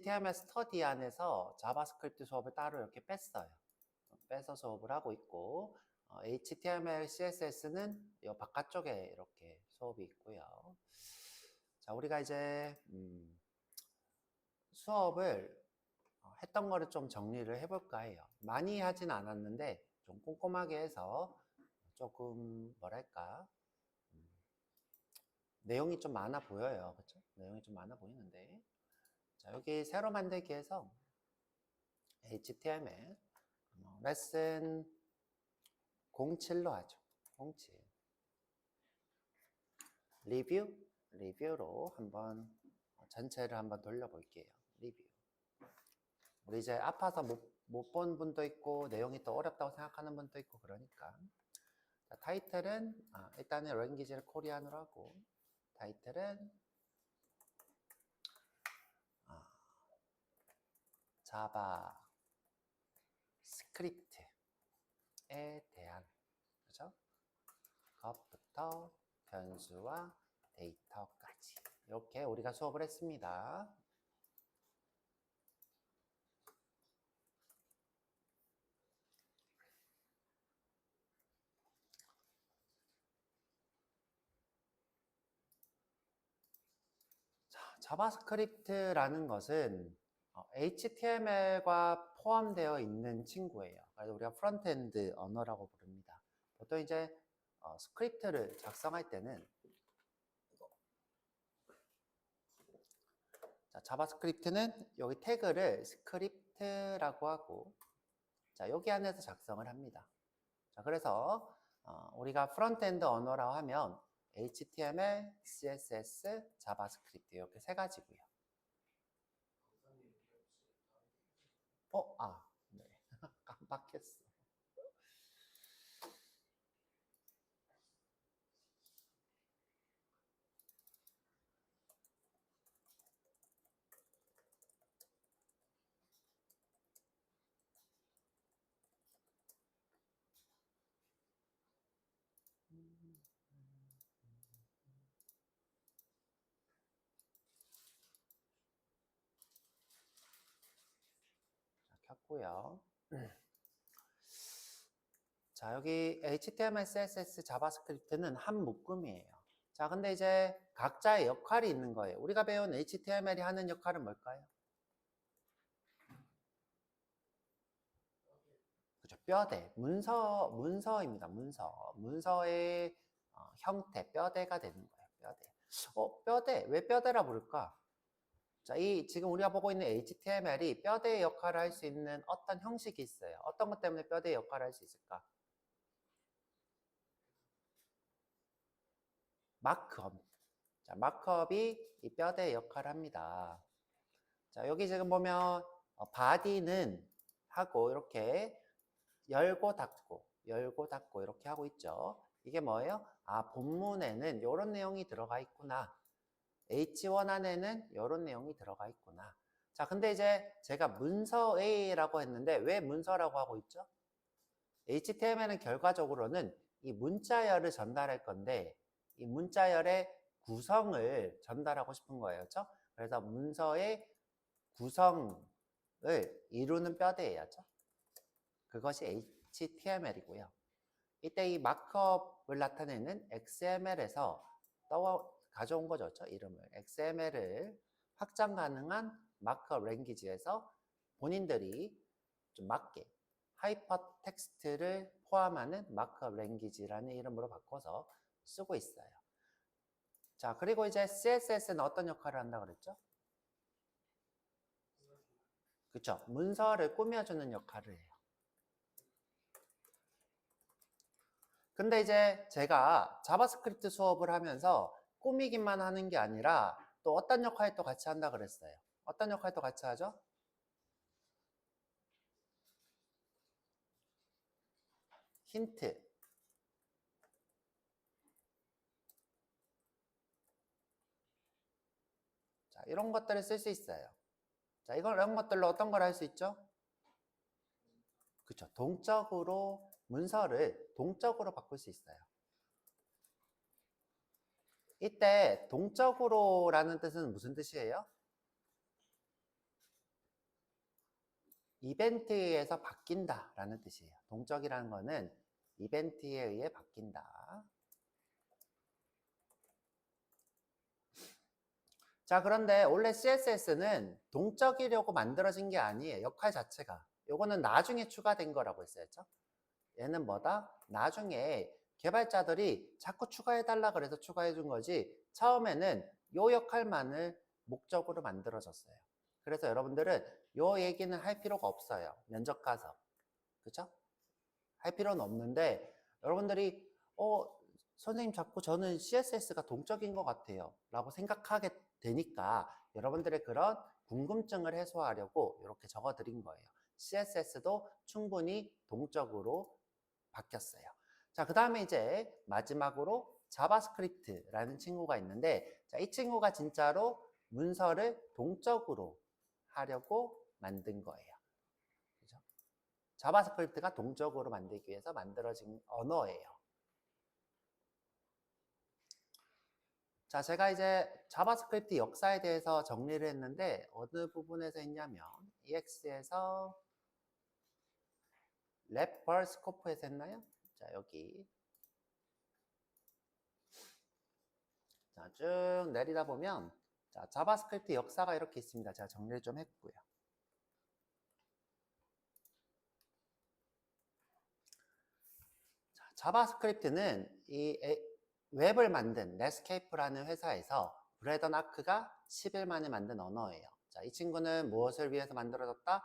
HTML 스터디 안에서 자바스크립트 수업을 따로 이렇게 뺐어요. 빼서 수업을 하고 있고, HTML, CSS는 이 바깥쪽에 이렇게 수업이 있고요. 자, 우리가 이제 수업을 했던 거를 좀 정리를 해볼까 해요. 많이 하진 않았는데 좀 꼼꼼하게 해서 조금 뭐랄까 내용이 좀 많아 보여요. 그렇죠? 내용이 좀 많아 보이는데, 자, 여기 새로 만들기에서 HTML 레슨 07로 하죠. 07 리뷰로 한번 전체를 한번 돌려볼게요. 리뷰. 우리 이제 아파서 못 본 분도 있고 내용이 또 어렵다고 생각하는 분도 있고 그러니까, 자, 타이틀은 일단은 랭귀지를 코리안으로 하고, 타이틀은 자바 스크립트에 대한, 그죠? 것부터 변수와 데이터까지 이렇게 우리가 수업을 했습니다. 자, 자바스크립트라는 것은 HTML과 포함되어 있는 친구예요. 그래서 우리가 프론트엔드 언어라고 부릅니다. 보통 이제 스크립트를 작성할 때는, 자, 자바스크립트는 여기 태그를 스크립트라고 하고, 자, 여기 안에서 작성을 합니다. 자, 그래서 우리가 프론트엔드 언어라고 하면 HTML, CSS, 자바스크립트 이렇게 세 가지고요. 네. 깜빡했어. 자, 켰고요. 자, 여기 HTML, CSS, 자바스크립트는 한 묶음이에요. 자, 근데 이제 각자의 역할이 있는 거예요. 우리가 배운 HTML이 하는 역할은 뭘까요? 그죠? 뼈대, 문서입니다. 문서의 형태, 뼈대가 되는 거예요. 뼈대. 뼈대. 왜 뼈대라 부를까? 자, 지금 우리가 보고 있는 HTML이 뼈대의 역할을 할 수 있는 어떤 형식이 있어요. 어떤 것 때문에 뼈대의 역할을 할 수 있을까? 마크업. 자, 마크업이 이 뼈대의 역할을 합니다. 자, 여기 지금 보면 바디는 하고 이렇게 열고 닫고 이렇게 하고 있죠. 이게 뭐예요? 본문에는 이런 내용이 들어가 있구나. H1 안에는 이런 내용이 들어가 있구나. 자, 근데 이제 제가 문서 A라고 했는데 왜 문서라고 하고 있죠? HTML은 결과적으로는 이 문자열을 전달할 건데 이 문자열의 구성을 전달하고 싶은 거예요. 그렇죠? 그래서 문서의 구성을 이루는 뼈대예요. 그것이 HTML이고요. 이때 이 마크업을 나타내는 XML에서 가져온 거죠. 이름을. XML을 확장 가능한 마크업 랭귀지에서 본인들이 좀 맞게 하이퍼 텍스트를 포함하는 마크업 랭귀지라는 이름으로 바꿔서 쓰고 있어요. 자, 그리고 이제 CSS는 어떤 역할을 한다고 그랬죠? 그렇죠. 문서를 꾸며주는 역할을 해요. 근데 이제 제가 자바스크립트 수업을 하면서 꾸미기만 하는 게 아니라 또 어떤 역할도 같이 한다 그랬어요. 어떤 역할도 같이 하죠? 힌트. 자, 이런 것들을 쓸 수 있어요. 자, 이런 것들로 어떤 걸 할 수 있죠? 그렇죠. 동적으로 문서를 동적으로 바꿀 수 있어요. 이때 동적으로라는 뜻은 무슨 뜻이에요? 이벤트에 의해서 바뀐다라는 뜻이에요. 동적이라는 거는 이벤트에 의해 바뀐다. 자, 그런데 원래 CSS는 동적이려고 만들어진 게 아니에요. 역할 자체가. 요거는 나중에 추가된 거라고 했었죠. 얘는 뭐다? 나중에 개발자들이 자꾸 추가해달라 그래서 추가해준 거지, 처음에는 요 역할만을 목적으로 만들어졌어요. 그래서 여러분들은 요 얘기는 할 필요가 없어요. 면접 가서. 그쵸? 할 필요는 없는데, 여러분들이 선생님 자꾸 저는 CSS가 동적인 것 같아요 라고 생각하게 되니까 여러분들의 그런 궁금증을 해소하려고 이렇게 적어 드린 거예요. CSS도 충분히 동적으로 바뀌었어요. 자, 그 다음에 이제 마지막으로 자바스크립트라는 친구가 있는데, 자, 이 친구가 진짜로 문서를 동적으로 하려고 만든 거예요. 그죠? 자바스크립트가 동적으로 만들기 위해서 만들어진 언어예요. 자, 제가 이제 자바스크립트 역사에 대해서 정리를 했는데, 어느 부분에서 했냐면 EX에서 랩 벌스코프에서 했나요? 자, 여기. 자, 쭉 내리다 보면, 자, 자바스크립트 역사가 이렇게 있습니다. 제가 정리를 좀 했고요. 자, 자바스크립트는 이 웹을 만든 넷스케이프라는 회사에서 브래던 아크가 10일 만에 만든 언어예요. 자, 이 친구는 무엇을 위해서 만들어졌다?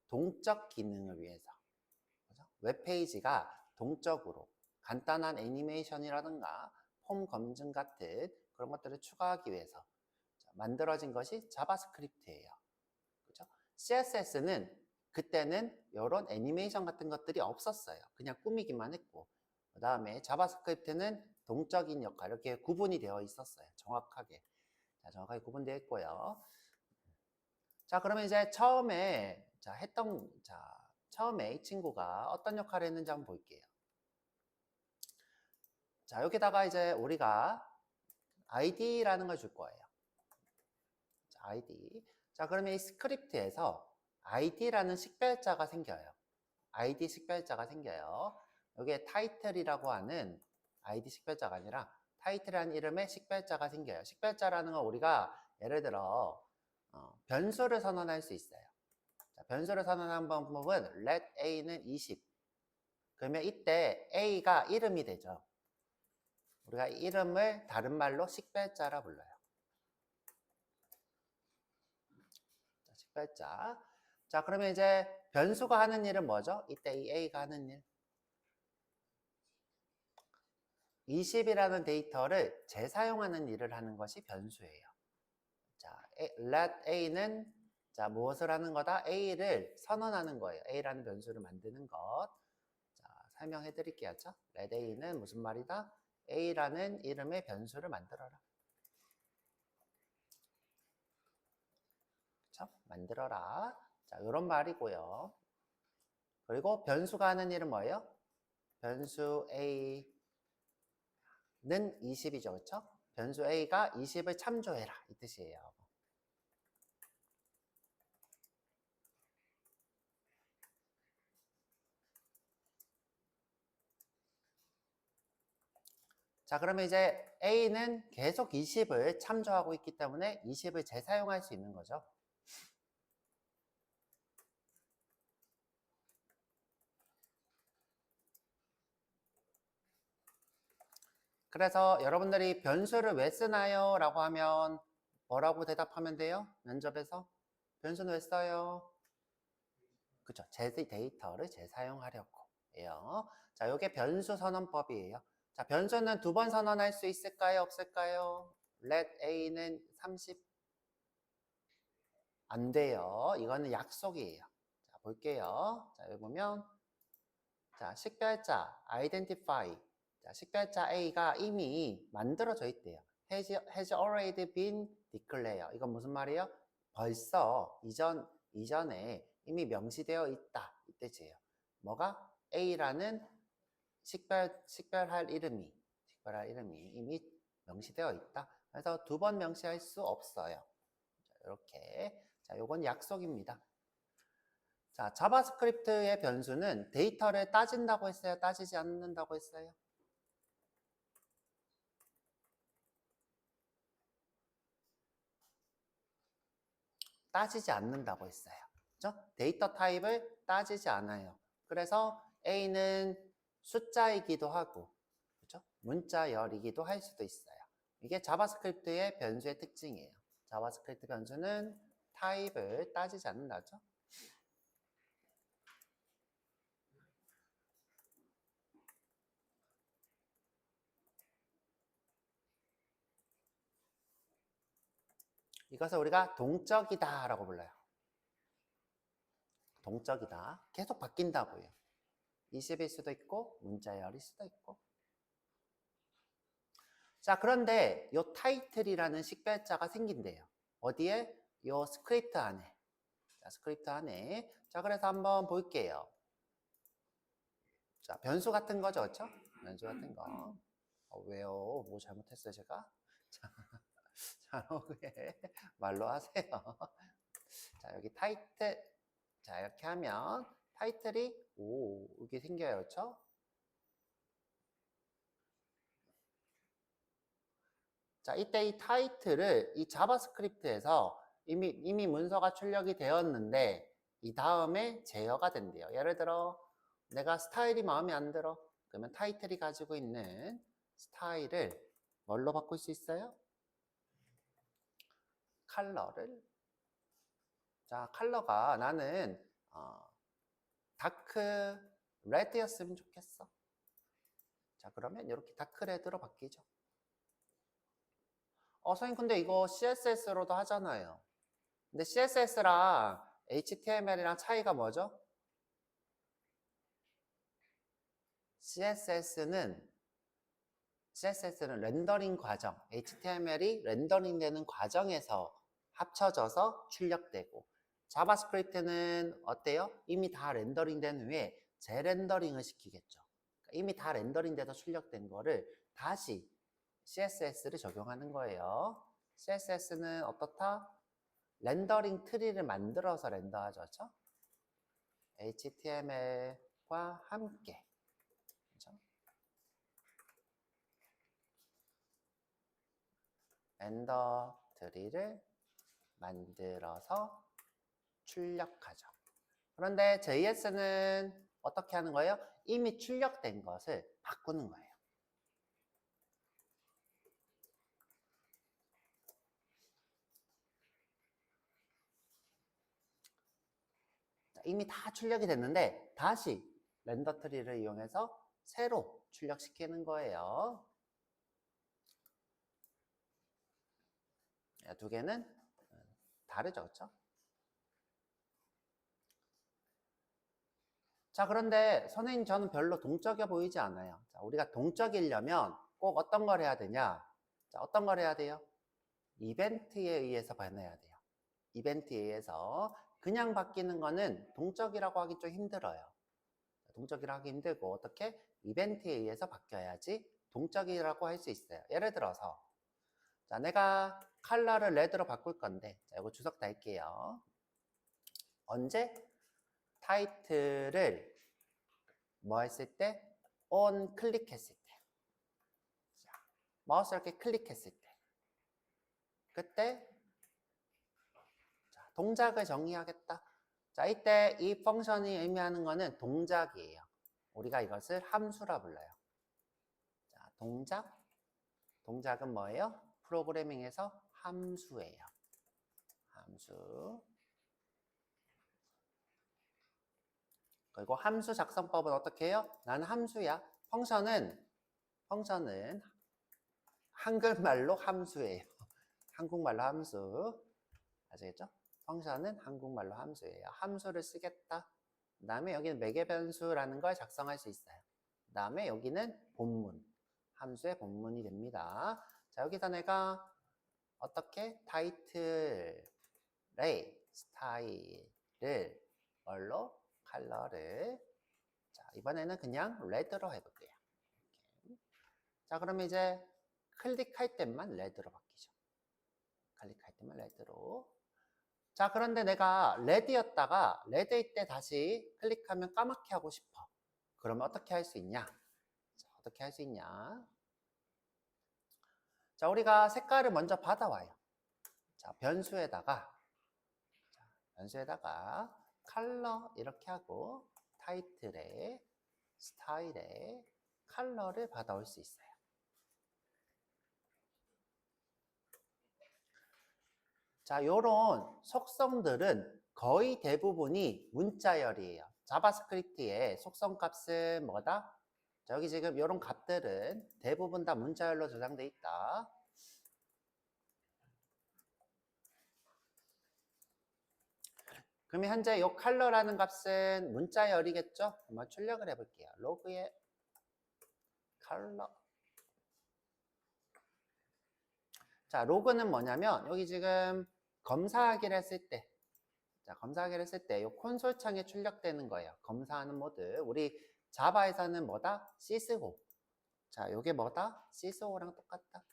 동적 기능을 위해서. 그죠? 웹페이지가 동적으로 간단한 애니메이션이라든가 폼 검증 같은 그런 것들을 추가하기 위해서 만들어진 것이 자바스크립트예요. 그죠? CSS는 그때는 이런 애니메이션 같은 것들이 없었어요. 그냥 꾸미기만 했고, 그 다음에 자바스크립트는 동적인 역할, 이렇게 구분이 되어 있었어요. 정확하게. 자, 정확하게 구분되어 있고요. 자, 그러면 이제 처음에 처음에 이 친구가 어떤 역할을 했는지 한번 볼게요. 자, 여기다가 이제 우리가 id라는 걸 줄 거예요. 자, id. 자, 그러면 이 스크립트에서 id라는 식별자가 생겨요. id 식별자가 생겨요. 여기에 타이틀이라고 하는 id 식별자가 아니라 타이틀이라는 이름의 식별자가 생겨요. 식별자라는 건 우리가 예를 들어 변수를 선언할 수 있어요. 자, 변수를 선언하는 방법은 let a는 20. 그러면 이때 a가 이름이 되죠. 우리가 이름을 다른 말로 식별자라 불러요. 자, 식별자. 자, 그러면 이제 변수가 하는 일은 뭐죠? 이때 이 a가 하는 일. 20이라는 데이터를 재사용하는 일을 하는 것이 변수예요. 자, let a는 자, 무엇을 하는 거다? a를 선언하는 거예요. a라는 변수를 만드는 것. 자, 설명해 드릴게요. let a는 무슨 말이다? a라는 이름의 변수를 만들어라. 그쵸? 만들어라. 자, 이런 말이고요. 그리고 변수가 하는 일은 뭐예요? 변수 a는 20이죠. 그렇죠? 변수 a가 20을 참조해라. 이 뜻이에요. 자, 그러면 이제 a는 계속 20을 참조하고 있기 때문에 20을 재사용할 수 있는 거죠. 그래서 여러분들이 변수를 왜 쓰나요? 라고 하면 뭐라고 대답하면 돼요? 면접에서? 변수는 왜 써요? 그쵸. 제 데이터를 재사용하려고 해요. 자, 요게 변수 선언법이에요. 자, 변수는 두 번 선언할 수 있을까요? 없을까요? let a는 30. 안 돼요. 이거는 약속이에요. 자, 볼게요. 자, 여기 보면 자, 식별자 identify. 자, 식별자 A가 이미 만들어져 있대요. has already been declared. 이건 무슨 말이에요? 벌써 이전에 이미 명시되어 있다. 이 뜻이에요. 뭐가? A라는 식별할 이름이 이미 명시되어 있다. 그래서 두 번 명시할 수 없어요. 자, 이렇게. 자, 요건 약속입니다. 자, 자바스크립트의 변수는 데이터를 따진다고 했어요? 따지지 않는다고 했어요? 따지지 않는다고 했어요. 그죠? 데이터 타입을 따지지 않아요. 그래서 A는 숫자이기도 하고, 그죠? 문자열이기도 할 수도 있어요. 이게 자바스크립트의 변수의 특징이에요. 자바스크립트 변수는 타입을 따지지 않는다죠. 이것을 우리가 동적이다 라고 불러요. 동적이다. 계속 바뀐다고요. 20일 수도 있고 문자열일 수도 있고. 자, 그런데 요 타이틀이라는 식별자가 생긴대요. 어디에? 요 스크립트 안에. 자, 스크립트 안에. 자, 그래서 한번 볼게요. 자, 변수 같은 거죠, 그렇죠? 변수 같은 거. 왜요? 뭐 잘못했어요, 제가? 자, 왜 말로 하세요. 자, 여기 타이틀. 자, 이렇게 하면 타이틀이 이렇게 생겨요, 그렇죠? 자, 이때 이 타이틀을 이 자바스크립트에서 이미 문서가 출력이 되었는데 이 다음에 제어가 된대요. 예를 들어 내가 스타일이 마음에 안 들어. 그러면 타이틀이 가지고 있는 스타일을 뭘로 바꿀 수 있어요? 컬러를. 자, 컬러가 나는 다크 레드였으면 좋겠어. 자, 그러면 이렇게 다크 레드로 바뀌죠. 선생님 근데 이거 CSS로도 하잖아요. 근데 CSS랑 HTML이랑 차이가 뭐죠? CSS는 렌더링 과정, HTML이 렌더링 되는 과정에서 합쳐져서 출력되고 자바스크립트는 어때요? 이미 다 렌더링 된 후에 재렌더링을 시키겠죠. 그러니까 이미 다 렌더링 돼서 출력된 거를 다시 CSS를 적용하는 거예요. CSS는 어떻다? 렌더링 트리를 만들어서 렌더하죠. 그렇죠? HTML과 함께. 그렇죠? 렌더 트리를 만들어서 출력하죠. 그런데 JS는 어떻게 하는 거예요? 이미 출력된 것을 바꾸는 거예요. 이미 다 출력이 됐는데 다시 렌더 트리를 이용해서 새로 출력시키는 거예요. 두 개는 다르죠, 그렇죠? 자, 그런데 선생님 저는 별로 동적이어 보이지 않아요. 자, 우리가 동적이려면 꼭 어떤 걸 해야 되냐? 자, 어떤 걸 해야 돼요? 이벤트에 의해서 변해야 돼요. 이벤트에 의해서 그냥 바뀌는 거는 동적이라고 하기 좀 힘들어요. 동적이라고 하기 힘들고 어떻게? 이벤트에 의해서 바뀌어야지 동적이라고 할 수 있어요. 예를 들어서 자, 내가 컬러를 레드로 바꿀 건데 자, 이거 주석 달게요. 언제? 타이틀을 뭐 했을 때? on 클릭했을 때. 자, 마우스 이렇게 클릭했을 때. 그때 자, 동작을 정의하겠다. 자, 이때 이 펑션이 의미하는 거는 동작이에요. 우리가 이것을 함수라 불러요. 자, 동작. 동작은 뭐예요? 프로그래밍에서 함수예요. 함수. 그리고 함수 작성법은 어떻게 해요? 나는 함수야. 펑션은 한글말로 함수예요. 한국말로 함수. 아시겠죠? 펑션은 한국말로 함수예요. 함수를 쓰겠다. 그 다음에 여기는 매개변수라는 걸 작성할 수 있어요. 그 다음에 여기는 본문. 함수의 본문이 됩니다. 자, 여기서 내가 어떻게 타이틀의 스타일을 뭘로? 컬러를. 자, 이번에는 그냥 레드로 해볼게요. 이렇게. 자, 그러면 이제 클릭할 때만 레드로 바뀌죠. 클릭할 때만 레드로. 자, 그런데 내가 레드였다가 레드일 때 다시 클릭하면 까맣게 하고 싶어. 그러면 어떻게 할 수 있냐? 자, 어떻게 할 수 있냐? 자, 우리가 색깔을 먼저 받아와요. 자, 변수에다가 컬러 이렇게 하고 타이틀에 스타일에 컬러를 받아올 수 있어요. 자, 요런 속성들은 거의 대부분이 문자열이에요. 자바스크립트의 속성 값은 뭐다? 자, 여기 지금 요런 값들은 대부분 다 문자열로 저장돼 있다. 그러면 현재 요 컬러라는 값은 문자열이겠죠? 한번 출력을 해볼게요. 로그에 컬러. 자, 로그는 뭐냐면 여기 지금 검사하기를 했을 때, 자, 검사하기를 했을 때 요 콘솔 창에 출력되는 거예요. 검사하는 모드. 우리 자바에서는 뭐다? 시스호. 자, 요게 뭐다? 시스호랑 똑같다.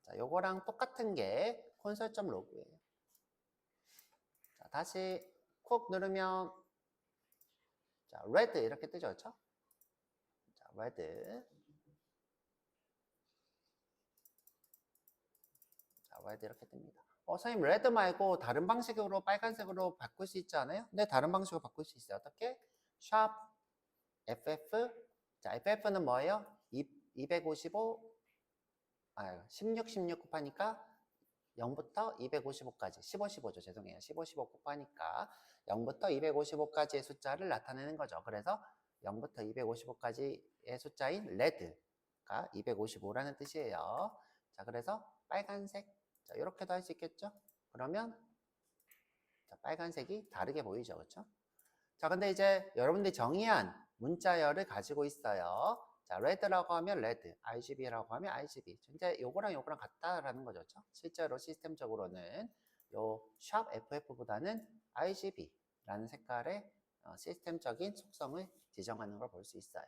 자, 요거랑 똑같은 게 콘솔.로그예요. 자, 다시 콕 누르면 자, 레드 이렇게 뜨죠, 그렇죠? 자, 레드. 자, 레드 이렇게 뜹니다. 선생님 레드 말고 다른 방식으로 빨간색으로 바꿀 수 있지 않아요? 네, 다른 방식으로 바꿀 수 있어요. 어떻게? 샵 FF. 자, FF는 뭐예요? 255 16, 16 곱하니까 0부터 255까지 15, 15죠. 죄송해요. 15, 15 곱하니까 0부터 255까지의 숫자를 나타내는 거죠. 그래서 0부터 255까지의 숫자인 레드가 255라는 뜻이에요. 자, 그래서 빨간색. 자, 이렇게도 할 수 있겠죠? 그러면 자, 빨간색이 다르게 보이죠. 그렇죠? 자, 근데 이제 여러분들이 정의한 문자열을 가지고 있어요. 자, red라고 하면 red, RGB라고 하면 RGB. 이제 요거랑 요거랑 같다라는 거죠. 그렇죠? 실제로 시스템적으로는 요 샵 FF보다는 RGB라는 색깔의 시스템적인 속성을 지정하는 걸 볼 수 있어요.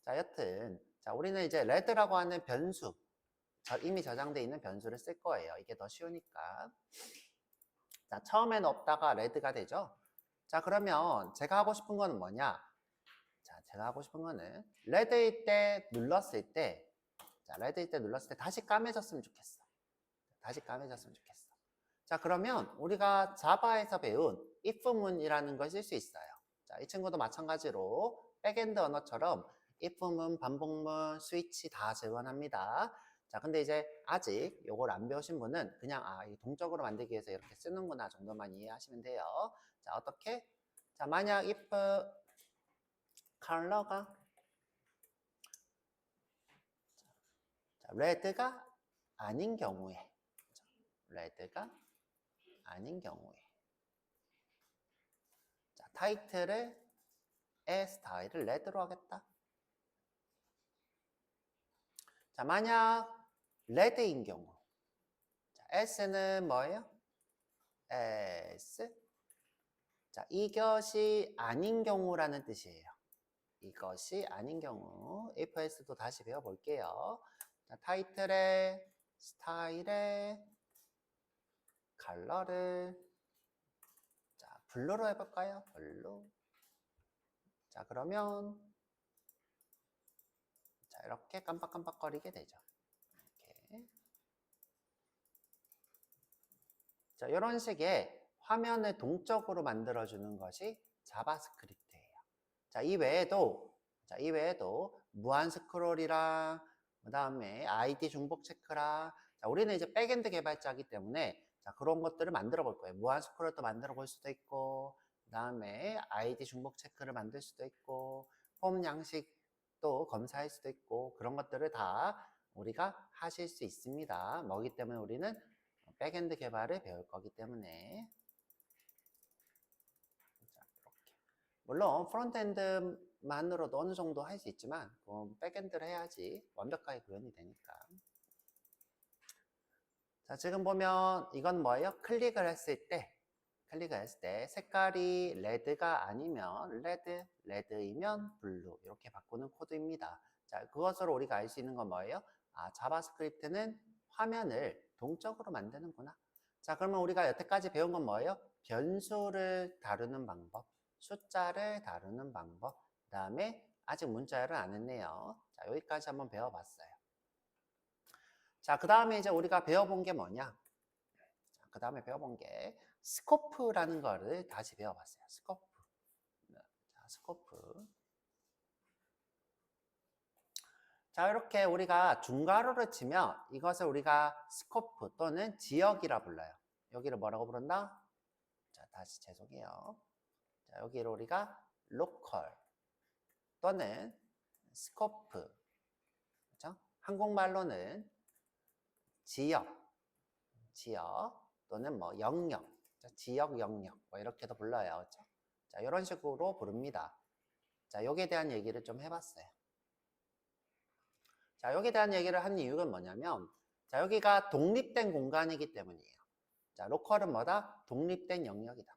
자, 여튼 자, 우리는 이제 red라고 하는 변수, 이미 저장되어 있는 변수를 쓸 거예요. 이게 더 쉬우니까. 자, 처음엔 없다가 red가 되죠. 자, 그러면 제가 하고 싶은 거는 뭐냐? 자, 제가 하고 싶은 거는 레드일 때 눌렀을 때, 자, 레드일 때 눌렀을 때 다시 까매졌으면 좋겠어. 다시 까매졌으면 좋겠어. 자, 그러면 우리가 자바에서 배운 if문이라는 걸 쓸 수 있어요. 자, 이 친구도 마찬가지로 백엔드 언어처럼 if문, 반복문, 스위치 다 지원합니다. 자, 근데 이제 아직 요걸 안 배우신 분은 그냥 이 동적으로 만들기 위해서 이렇게 쓰는구나 정도만 이해하시면 돼요. 자, 어떻게? 자, 만약 if 컬러가 자, 레드가 아닌 경우에 레드가 아닌 경우에 자, 타이틀을 스타일을 레드로 하겠다. 자, 만약 레드인 경우 자, S는 뭐예요? S. 자, 이것이 아닌 경우라는 뜻이에요. 이것이 아닌 경우 if S도 다시 배워볼게요. 자, 타이틀에 스타일에 컬러를 자, 블루로 해볼까요? 블루. 자, 그러면 자, 이렇게 깜빡깜빡거리게 되죠. 이렇게. 자, 이런 식의 화면을 동적으로 만들어주는 것이 자바스크립트예요. 자, 이 외에도 무한 스크롤이랑 그 다음에 ID 중복 체크랑 자, 우리는 이제 백엔드 개발자이기 때문에 자, 그런 것들을 만들어 볼 거예요. 무한 스크롤도 만들어 볼 수도 있고 그 다음에 ID 중복 체크를 만들 수도 있고 폼 양식도 검사할 수도 있고 그런 것들을 다 우리가 하실 수 있습니다. 뭐기 때문에 우리는 백엔드 개발을 배울 거기 때문에 자, 이렇게. 물론 프론트엔드만으로도 어느 정도 할 수 있지만 백엔드를 해야지 완벽하게 구현이 되니까. 자, 지금 보면 이건 뭐예요? 클릭을 했을 때 클릭을 했을 때 색깔이 레드가 아니면 레드이면 블루 이렇게 바꾸는 코드입니다. 자, 그것으로 우리가 알 수 있는 건 뭐예요? 아, 자바스크립트는 화면을 동적으로 만드는구나. 자, 그러면 우리가 여태까지 배운 건 뭐예요? 변수를 다루는 방법, 숫자를 다루는 방법, 그 다음에 아직 문자열은 안 했네요. 자, 여기까지 한번 배워봤어요. 자, 그 다음에 이제 우리가 배워본 게 뭐냐? 그 다음에 배워본 게 스코프라는 거를 다시 배워봤어요. 스코프. 자, 스코프. 자, 이렇게 우리가 중괄호를 치면 이것을 우리가 스코프 또는 지역이라 불러요. 여기를 뭐라고 부른다? 자, 다시 죄송해요. 자, 여기를 우리가 로컬 또는 스코프. 그렇죠? 한국말로는 지역 또는 뭐 영역, 지역 영역 뭐 이렇게도 불러요. 그렇죠? 자, 이런 식으로 부릅니다. 자, 여기에 대한 얘기를 좀 해봤어요. 자, 여기에 대한 얘기를 한 이유는 뭐냐면, 자, 여기가 독립된 공간이기 때문이에요. 자, 로컬은 뭐다? 독립된 영역이다.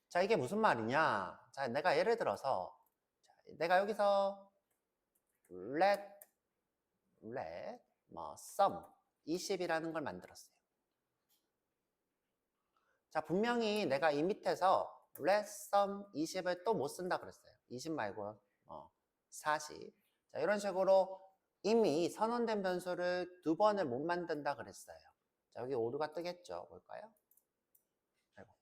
자, 이게 무슨 말이냐? 자, 내가 예를 들어서, 자, 내가 여기서 sum 20이라는 걸 만들었어요. 자, 분명히 내가 이 밑에서 let sum 20을 또 못 쓴다 그랬어요. 20 말고 40. 자, 이런 식으로 이미 선언된 변수를 두 번을 못 만든다 그랬어요. 자, 여기 오류가 뜨겠죠. 볼까요? 아이고.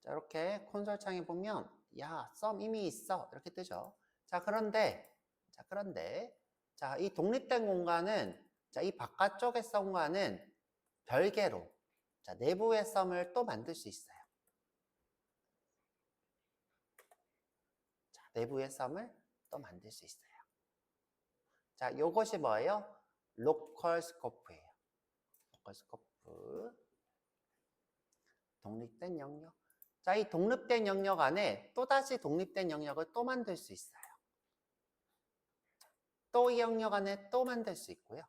자, 이렇게 콘솔 창에 보면 야, sum 이미 있어. 이렇게 뜨죠. 자, 그런데 자, 이 독립된 공간은 자, 이 바깥쪽의 썸과는 별개로 자, 내부의 썸을 또 만들 수 있어요. 자, 내부의 썸을 또 만들 수 있어요. 자, 이것이 뭐예요? 로컬 스코프예요. 로컬 스코프. 독립된 영역. 자, 이 독립된 영역 안에 또다시 독립된 영역을 또 만들 수 있어요. 또 이 영역 안에 또 만들 수 있고요.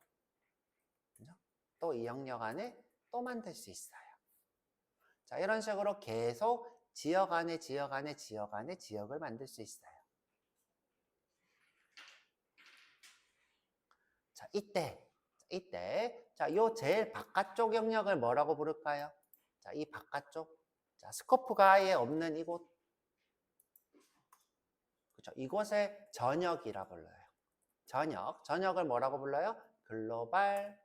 또 이 영역 안에 또 만들 수 있어요. 자, 이런 식으로 계속 지역 안에 지역을 만들 수 있어요. 자, 이때 자, 요 제일 바깥쪽 영역을 뭐라고 부를까요? 자, 이 바깥쪽. 자, 스코프가 아예 없는 이곳. 그렇죠? 이곳의 전역이라 불러요. 전역을 뭐라고 불러요? 글로벌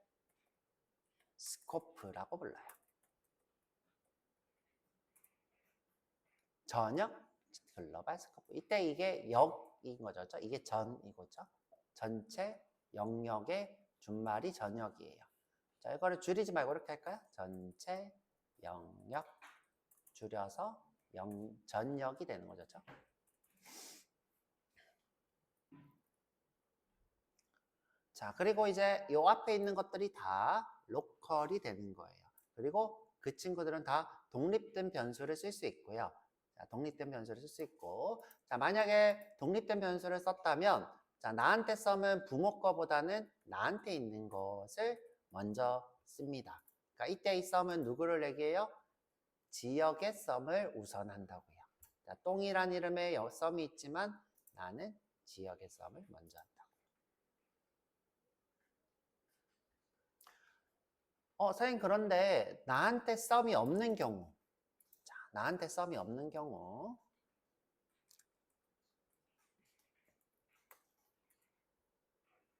스코프라고 불러요. 전역 글로벌 스코프. 이때 이게 역인 거죠. 이게 전이고죠. 전체 영역의 준말이 전역이에요. 자, 이거를 줄이지 말고 이렇게 할까요? 전체 영역 줄여서 전역이 되는 거죠. 자, 그리고 이제 요 앞에 있는 것들이 다 로컬이 되는 거예요. 그리고 그 친구들은 다 독립된 변수를 쓸 수 있고요. 자, 독립된 변수를 쓸 수 있고, 자, 만약에 독립된 변수를 썼다면, 자, 나한테 썸은 부모 거보다는 나한테 있는 것을 먼저 씁니다. 그러니까 이때 이 썸은 누구를 얘기해요? 지역의 썸을 우선한다고요. 자, 똥이란 이름의 썸이 있지만 나는 지역의 썸을 먼저 한다. 선생님, 그런데 나한테 썸이 없는 경우. 자, 나한테 썸이 없는 경우.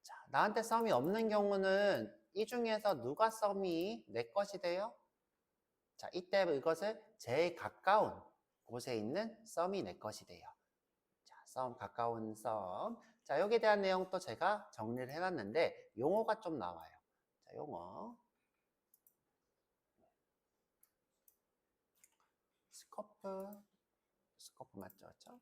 자, 나한테 썸이 없는 경우는 이 중에서 누가 썸이 내 것이 돼요? 자, 이때 이것을 제일 가까운 곳에 있는 썸이 내 것이 돼요. 자, 썸, 가까운 썸. 자, 여기에 대한 내용도 제가 정리를 해놨는데 용어가 좀 나와요. 자, 용어. 스코프 맞죠? 그렇죠?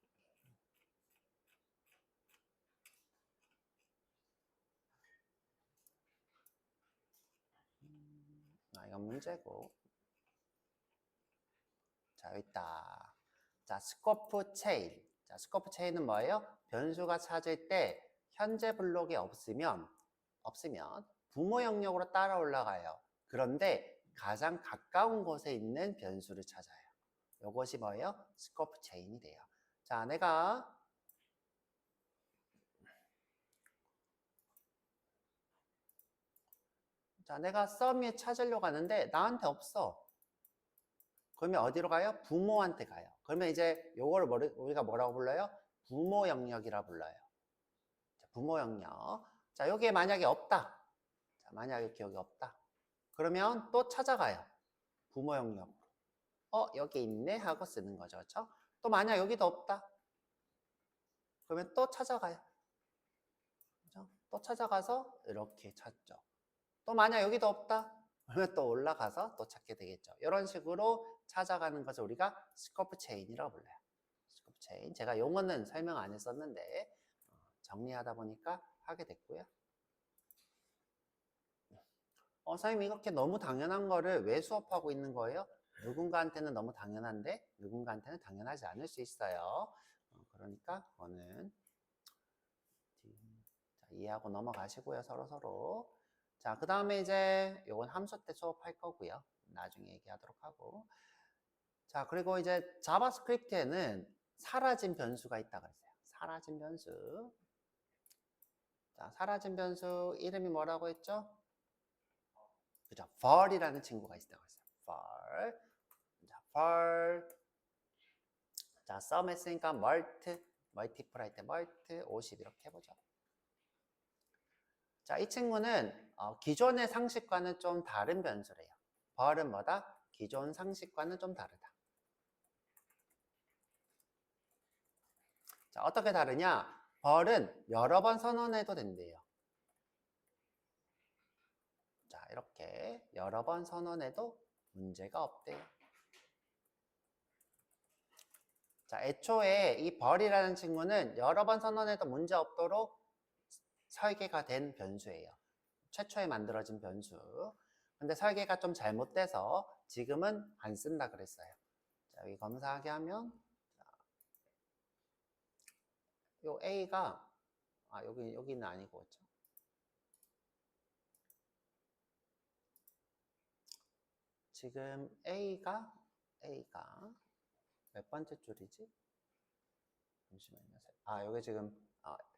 이건 문제고. 자, 여기 있다. 자, 스코프 체일. 자, 스코프 체인은 뭐예요? 변수가 찾을 때 현재 블록이 없으면 부모 영역으로 따라 올라가요. 그런데 가장 가까운 곳에 있는 변수를 찾아요. 이것이 뭐예요? 스코프 체인이 돼요. 자, 내가 썸이 찾으려고 하는데 나한테 없어. 그러면 어디로 가요? 부모한테 가요. 그러면 이제 요거를 우리가 뭐라고 불러요? 부모 영역이라 불러요. 자, 부모 영역. 자, 여기에 만약에 없다. 자, 만약에 기억이 없다. 그러면 또 찾아가요. 부모 영역. 여기 있네 하고 쓰는 거죠. 그렇죠? 또 만약 여기도 없다. 그러면 또 찾아가요. 그렇죠? 또 찾아가서 이렇게 찾죠. 또 만약 여기도 없다. 그러면 또 올라가서 또 찾게 되겠죠. 이런 식으로 찾아가는 것을 우리가 스코프 체인이라고 불러요. 스코프 체인. 제가 용어는 설명 안 했었는데 정리하다 보니까 하게 됐고요. 선생님 이렇게 너무 당연한 거를 왜 수업하고 있는 거예요? 누군가한테는 너무 당연한데 누군가한테는 당연하지 않을 수 있어요. 그러니까 그거는 자, 이해하고 넘어가시고요. 서로. 자, 그 다음에 이제 요건 함수 때 수업할 거고요. 나중에 얘기하도록 하고. 자, 그리고 이제 자바스크립트에는 사라진 변수가 있다고 했어요. 사라진 변수. 자, 사라진 변수 이름이 뭐라고 했죠? 그죠? 벌이라는 친구가 있다고 했어요. 벌. 자, 벌. 자, sum 했으니까 멀티플 할 때 멀트 50 이렇게 해보죠. 자, 이 친구는 기존의 상식과는 좀 다른 변수래요. 벌은 뭐다? 기존 상식과는 좀 다르다. 자, 어떻게 다르냐? 벌은 여러 번 선언해도 된대요. 자, 이렇게 여러 번 선언해도 문제가 없대요. 자, 애초에 이 벌이라는 친구는 여러 번 선언해도 문제 없도록 설계가 된 변수예요. 최초에 만들어진 변수. 근데 설계가 좀 잘못돼서 지금은 안 쓴다 그랬어요. 자, 여기 검사하게 하면 요 A가 여기는 아니고 그렇죠? 지금 A가 몇 번째 줄이지? 잠시만요. 여기 지금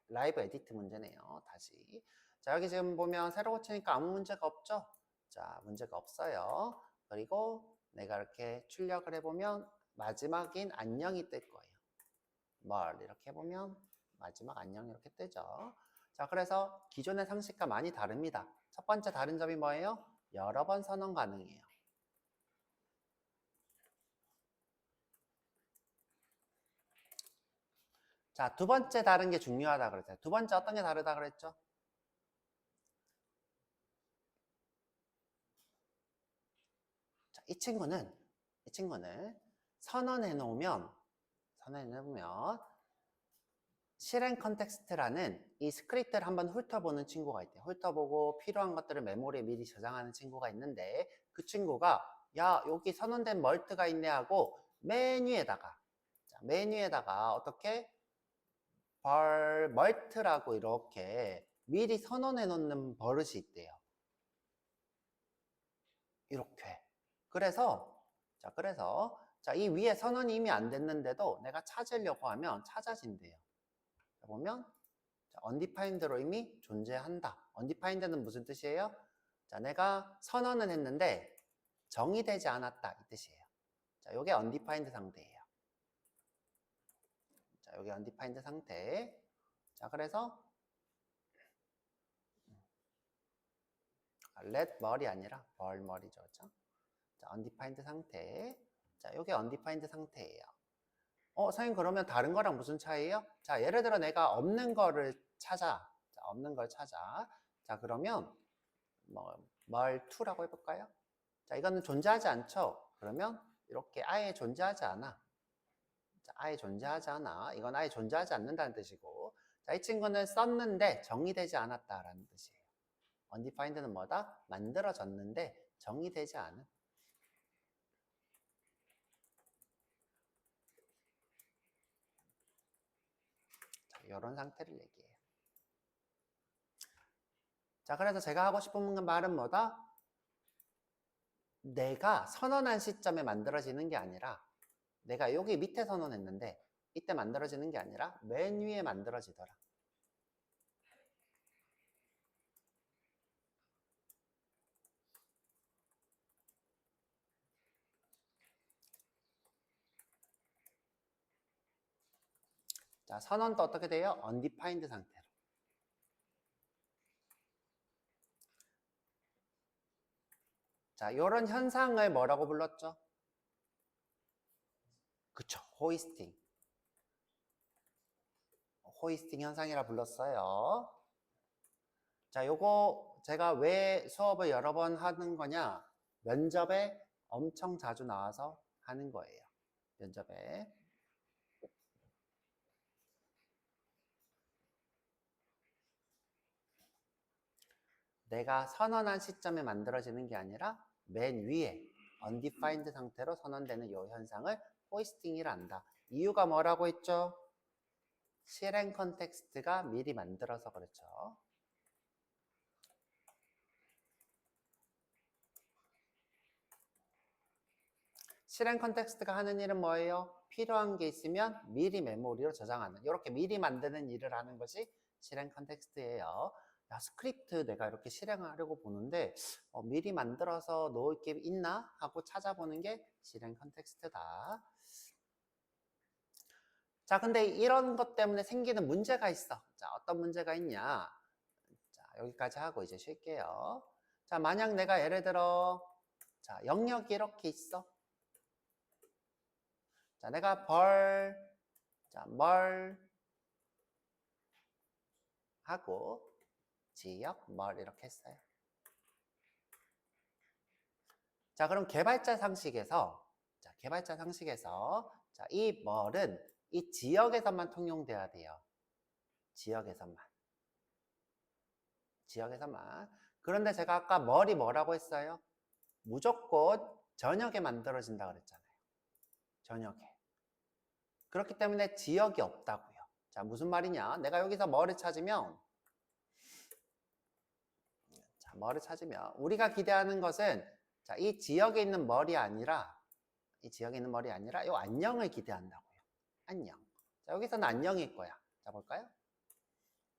라이브 에디트 문제네요. 다시. 자, 여기 지금 보면 새로 고치니까 아무 문제가 없죠? 자, 문제가 없어요. 그리고 내가 이렇게 출력을 해보면 마지막인 안녕이 뜰 거예요. 이렇게 해보면 마지막 안녕 이렇게 뜨죠. 자, 그래서 기존의 상식과 많이 다릅니다. 첫 번째 다른 점이 뭐예요? 여러 번 선언 가능해요. 자, 두 번째 다른 게 중요하다 그랬어요. 두 번째 어떤 게 다르다 그랬죠? 자, 이 친구는 선언해 놓으면 실행 컨텍스트라는 이 스크립트를 한번 훑어보는 친구가 있대요. 훑어보고 필요한 것들을 메모리에 미리 저장하는 친구가 있는데 그 친구가 야, 여기 선언된 멀트가 있네 하고 메뉴에다가 어떻게 멀트라고 이렇게 미리 선언해 놓는 버릇이 있대요. 이렇게. 그래서 이 위에 선언이 이미 안 됐는데도 내가 찾으려고 하면 찾아진대요. 보면 undefined로 이미 존재한다. undefined는 무슨 뜻이에요? 자, 내가 선언은 했는데 정의되지 않았다 이 뜻이에요. 자, 요게 undefined 상태예요. 자, 여기 undefined 상태. 자, 그래서 let 머리 아니라 벌 머리죠. 그렇죠? 자, undefined 상태. 자, 요게 undefined 상태예요. 선생님 그러면 다른 거랑 무슨 차이예요? 자, 예를 들어 내가 없는 거를 찾아. 자, 없는 걸 찾아. 자, 그러면 뭘2라고 해볼까요? 자, 이거는 존재하지 않죠? 그러면 이렇게 아예 존재하지 않아. 자, 아예 존재하지 않아. 이건 아예 존재하지 않는다는 뜻이고. 자, 이 친구는 썼는데 정의되지 않았다라는 뜻이에요. undefined는 뭐다? 만들어졌는데 정의되지 않은. 이런 상태를 얘기해요. 자, 그래서 제가 하고 싶은 말은 뭐다? 내가 선언한 시점에 만들어지는 게 아니라 내가 여기 밑에 선언했는데 이때 만들어지는 게 아니라 맨 위에 만들어지더라. 자, 선언도 어떻게 돼요? undefined 상태로. 자, 이런 현상을 뭐라고 불렀죠? 그쵸, 호이스팅. 호이스팅 현상이라 불렀어요. 자, 요거 제가 왜 수업을 여러 번 하는 거냐? 면접에 엄청 자주 나와서 하는 거예요. 면접에. 내가 선언한 시점에 만들어지는 게 아니라 맨 위에 undefined 상태로 선언되는 이 현상을 호이스팅이라 한다. 이유가 뭐라고 했죠? 실행 컨텍스트가 미리 만들어서 그렇죠. 실행 컨텍스트가 하는 일은 뭐예요? 필요한 게 있으면 미리 메모리로 저장하는, 이렇게 미리 만드는 일을 하는 것이 실행 컨텍스트예요. 야, 스크립트 내가 이렇게 실행하려고 보는데 미리 만들어서 놓을 게 있나? 하고 찾아보는 게 실행 컨텍스트다. 자, 근데 이런 것 때문에 생기는 문제가 있어. 자, 어떤 문제가 있냐? 자, 여기까지 하고 이제 쉴게요. 자, 만약 내가 예를 들어, 자, 영역이 이렇게 있어. 자, 내가 자, 하고, 지역, 이렇게 했어요. 자, 그럼 개발자 상식에서, 자, 이 은 이 지역에서만 통용돼야 돼요. 지역에서만. 그런데 제가 아까 뭐라고 했어요? 무조건 저녁에 만들어진다 그랬잖아요. 저녁에. 그렇기 때문에 지역이 없다고요. 자, 무슨 말이냐? 내가 여기서 를 찾으면, 자, 찾으면 우리가 기대하는 것은 자, 이 지역에 있는 아니라 요 안녕을 기대한다고요. 안녕. 자, 여기서는 안녕일 거야. 자, 볼까요?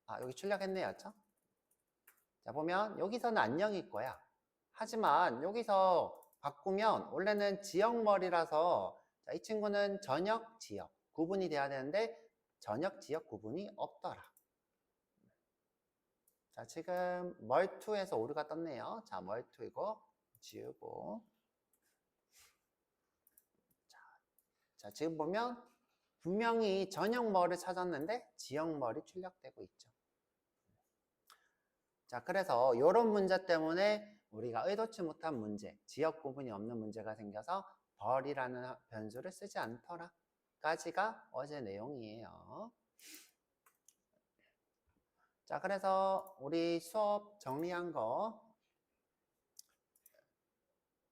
아, 여기 출력했네요. 죠? 자, 보면 여기서는 안녕일 거야. 하지만 여기서 바꾸면 원래는 지역 이라서 자, 이 친구는 저녁, 지역 구분이 돼야 되는데 저녁, 지역 구분이 없더라. 자, 지금 멀2에서 오류가 떴네요. 자, 멀2 이거 지우고. 자, 지금 보면 분명히 저녁 를 찾았는데 지역 이 출력되고 있죠. 자, 그래서 이런 문제 때문에 우리가 의도치 못한 문제, 지역 구분이 없는 문제가 생겨서 벌이라는 변수를 쓰지 않더라 까지가 어제 내용이에요. 자, 그래서 우리 수업 정리한 거,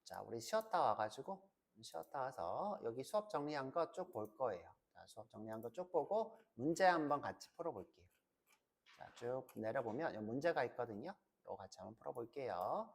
자, 우리 쉬었다 와서 여기 수업 정리한 거 쭉 볼 거예요. 자, 수업 정리한 거 쭉 보고 문제 한번 같이 풀어볼게요. 자, 쭉 내려보면 문제가 있거든요. 이거 같이 한번 풀어볼게요.